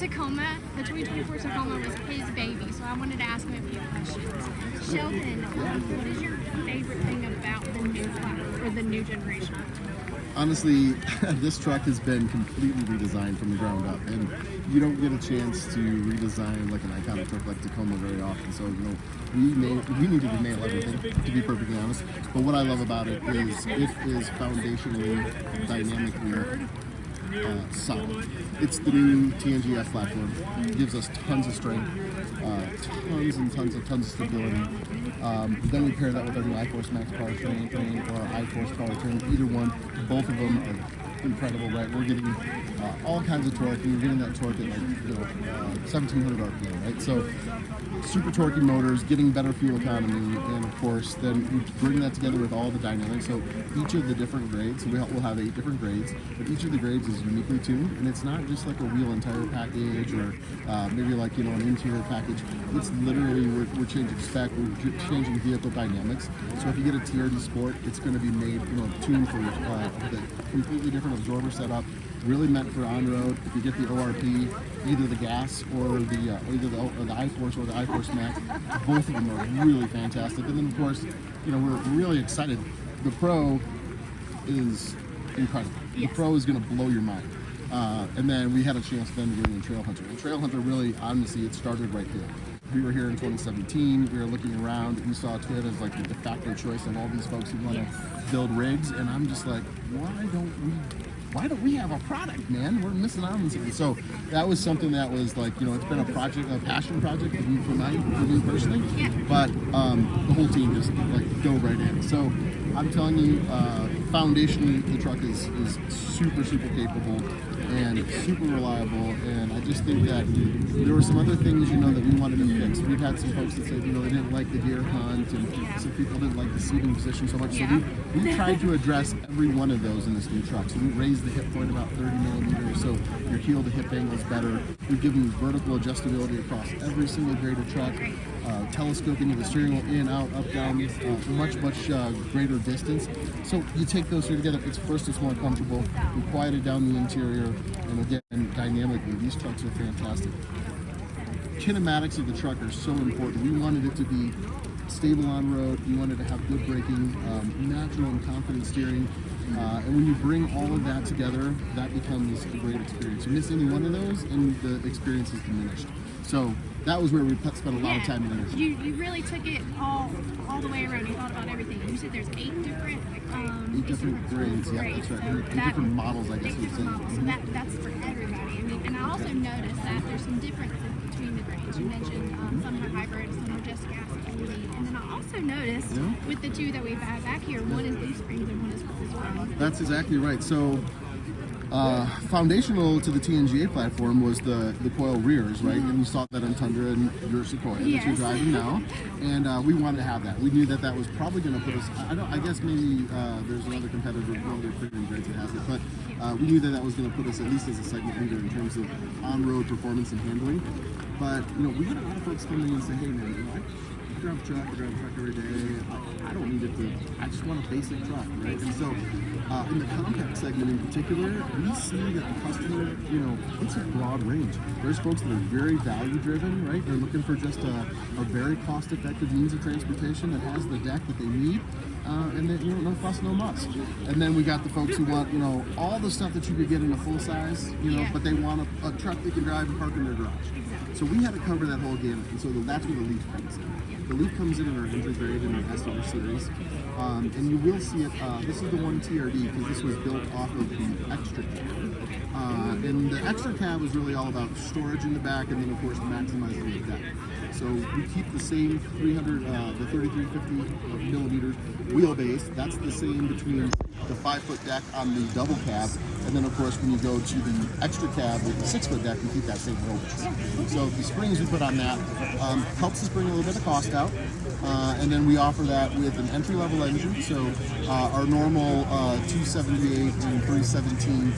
Tacoma, the 2024 Tacoma was his baby, so I wanted to ask him a few questions. Sheldon, what is your favorite thing about the new platform, or the new generation? Honestly, this truck has been completely redesigned from the ground up, and you don't get a chance to redesign like an iconic truck like Tacoma very often. So, we needed to nail everything, to be perfectly honest. But what I love about it is foundationally, dynamically solid. It's the new TNGF platform. It gives us tons of strength, tons of stability. Then we pair that with our new iForce Max powertrain or our iForce powertrain. Either one, both of them are incredible, right? We're getting all kinds of torque, and you're getting that torque at 1,700 RPM, right? So super torquey motors, getting better fuel economy, and of course, then we bring that together with all the dynamics. So each of the different grades, so we'll have 8 different grades, but each of the grades is uniquely tuned, and it's not just like a wheel and tire package or maybe like an interior package. It's literally we're changing spec, we're changing vehicle dynamics. So if you get a TRD Sport, it's going to be made tuned for the completely different absorber setup. Really meant for on-road. If you get the ORP, either the gas or the iForce or the iForce Max, both of them are really fantastic. And then of course, we're really excited. The Pro is incredible. Yes. The Pro is going to blow your mind. And then we had a chance then to bring in Trail Hunter. And Trail Hunter really, honestly, it started right here. We were here in 2017. We were looking around. We saw Toyota as like the de facto choice of all these folks who want to build rigs. And I'm just like, why don't we have a product, man? We're missing out on something. So that was something that was like, it's been a passion project for me personally. Yeah. But the whole team just like dove right in. So I'm telling you, foundationally, the truck is super capable and super reliable. And I just think that there were some other things, that we wanted to fix. We've had some folks that said, they didn't like the gear hunt, and some people didn't like the seating position so much. Yeah. So we tried to address every one of those in this new truck. So we raised the hip point about 30 millimeters, so your heel to hip angle is better. We've given vertical adjustability across every single grade of truck. Telescoping of the steering wheel in, out, up, down, much greater distance. So you take those two together, it's more comfortable. We quieted down the interior, and again, dynamically, these trucks are fantastic. Kinematics of the truck are so important. We wanted it to be stable on road. We wanted to have good braking, natural and confident steering. And when you bring all of that together, that becomes a great experience. You miss any one of those, and the experience is diminished. So that was where we spent a lot of time and energy. You really took it all the way around. You thought about everything. You said there's 8 different grades. Yeah, that's right. 8 different models, I guess you would say. So that's for everybody. And I also noticed that there's some differences between the grades. You mentioned some are hybrid, some are just gas only. And then I also noticed with the two that we've had back here, one is leaf springs and one is full springs. That's exactly right. So foundational to the TNGA platform was the coil rears, right? And you saw that on Tundra and your Sequoia that you're driving now. And we wanted to have that. We knew that was probably going to put us, I guess maybe there's another competitor, one of their premium grades that has it, but we knew that was going to put us at least as a segment leader in terms of on-road performance and handling. But, we had a lot of folks come in and say, hey man, I drive a truck every day. I don't need it I just want a basic truck, right? And so in the compact segment in particular, we see that the customer, it's a broad range. There's folks that are very value driven, right? They're looking for just a very cost effective means of transportation that has the deck that they need. And then, no fuss, no muss. And then we got the folks who want, all the stuff that you could get in a full size, but they want a truck they can drive and park in their garage. So we had to cover that whole gamut, and so that's where the Leaf comes in. The Leaf comes in our entry grade in the SR series, and you will see it. This is the one TRD because this was built off of the Extra Cab. And the Extra Cab was really all about storage in the back, and then of course maximizing the deck. So we keep the same 3350 millimeter wheelbase. That's the same between the 5-foot deck on the double cab, and then of course when you go to the Extra Cab with the 6-foot deck, we keep that same wheelbase. So the springs we put on that helps us bring a little bit of cost out, and then we offer that with an entry-level engine. So our normal 278 and 317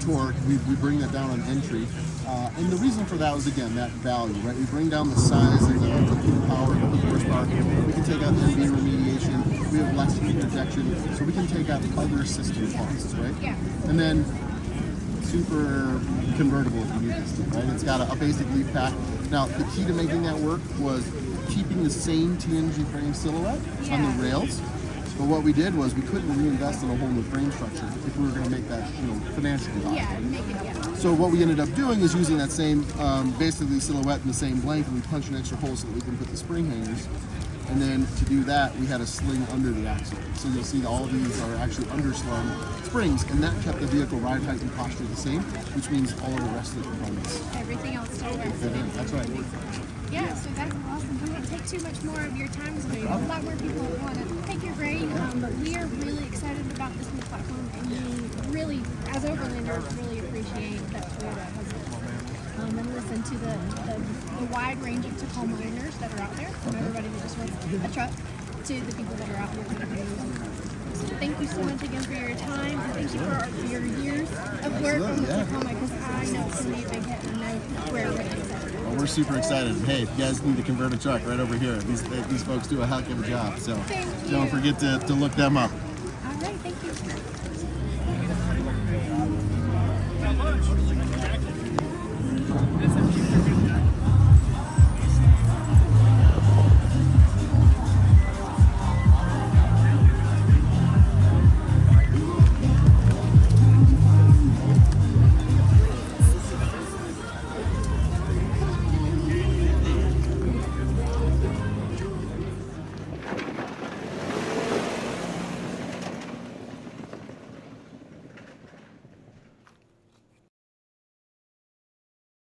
torque, we bring that down on entry. And the reason for that was, again, that value, right? We bring down the size and the power of the horsepower. We can take out MV remediation. We have less heat protection, so we can take out other system costs, right? Yeah. And then super convertible if you need this thing, right? It's got a basic leaf pack. Now, the key to making that work was keeping the same TNG frame silhouette on the rails. But what we did was we couldn't reinvest in a whole new frame structure if we were going to make that, financially viable. Yeah, make it, yeah. So what we ended up doing is using that same, basically silhouette in the same blank, and we punched an extra hole so that we can put the spring hangers. And then to do that, we had a sling under the axle. So you'll see all of these are actually underslung springs, and that kept the vehicle ride height and posture the same, which means all of the rest of the components. Everything else still works. That's right. Yeah, so that's awesome. We won't take too much more of your time today. A lot more people want to take your brain, but we are really excited about this new platform, and we really, as Overlanders, really appreciate that Toyota has and listen to the wide range of Tacoma owners that are out there, from everybody who just wants a truck to the people that are out there with So thank you so much again for your time, and thank you for your years of work on the Tacoma, because I know it's going to be a big hit, and I know we're really excited. Well, we're super excited. Hey, if you guys need to convert a truck right over here, these folks do a heck of a job. So don't forget to look them up.